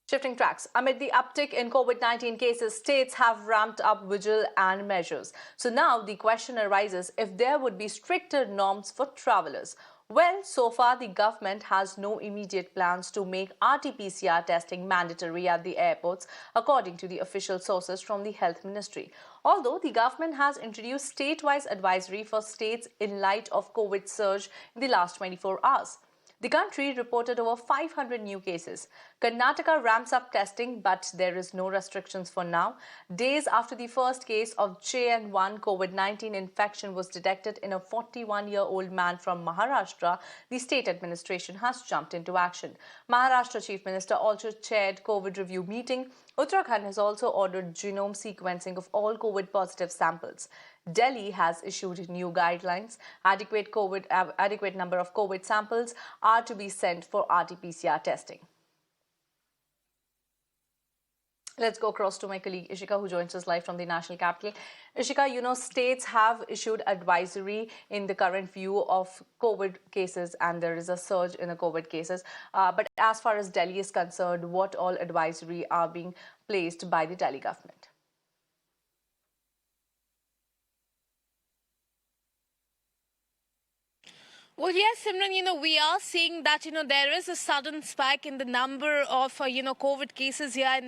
Shifting tracks, amid the uptick in COVID-19 cases, states have ramped up vigil and measures. So now the question arises if there would be stricter norms for travelers. Well, so far the government has no immediate plans to make RT-PCR testing mandatory at the airports, according to the official sources from the Health Ministry. Although the government has introduced state-wise advisory for states in light of COVID surge in the last 24 hours. The country reported over 500 new cases. Karnataka ramps up testing, but there is no restrictions for now. Days after the first case of JN1 COVID-19 infection was detected in a 41-year-old man from Maharashtra, the state administration has jumped into action. Maharashtra Chief Minister also chaired COVID review meeting. Uttarakhand has also ordered genome sequencing of all COVID-positive samples. Delhi has issued new guidelines. Adequate number of COVID samples are to be sent for RT-PCR testing. Let's go across to my colleague Ishika, who joins us live from the national capital. Ishika, states have issued advisory in the current view of COVID cases, and there is a surge in the COVID cases. But as far as Delhi is concerned, what all advisory are being placed by the Delhi government? Well, yes, Simran, we are seeing that, there is a sudden spike in the number of, COVID cases here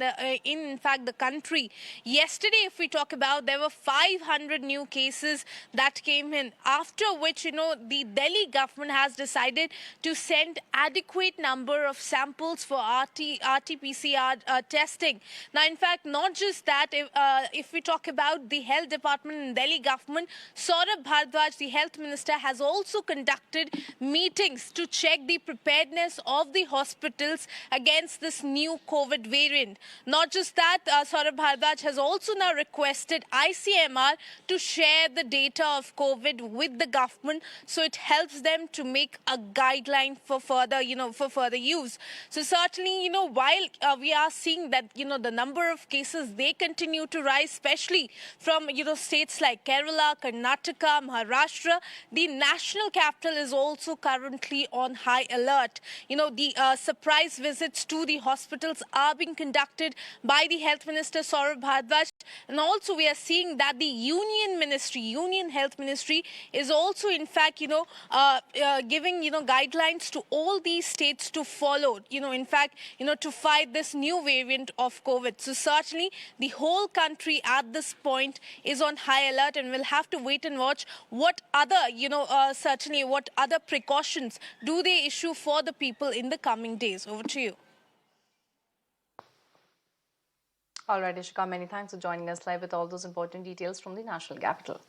in fact, the country. Yesterday, if we talk about, there were 500 new cases that came in, after which, the Delhi government has decided to send adequate number of samples for RT-PCR testing. Now, in fact, not just that, if we talk about the health department in Delhi government, Saurabh Bhardwaj, the health minister, has also conducted meetings to check the preparedness of the hospitals against this new COVID variant. Not just that, Saurabh Bhardwaj has also now requested ICMR to share the data of COVID with the government, so it helps them to make a guideline for further, use. So certainly, while we are seeing that, the number of cases, they continue to rise, especially from, states like Kerala, Karnataka, Maharashtra, the national capital is also currently on high alert. The surprise visits to the hospitals are being conducted by the Health Minister Saurabh Bhardwaj, and also we are seeing that the Union Health Ministry is also in fact, giving, guidelines to all these states to follow, in fact, to fight this new variant of COVID. So certainly the whole country at this point is on high alert, and we'll have to wait and watch what other, certainly what other precautions do they issue for the people in the coming days. Over to you. All right, Ishika, many thanks for joining us live with all those important details from the national capital.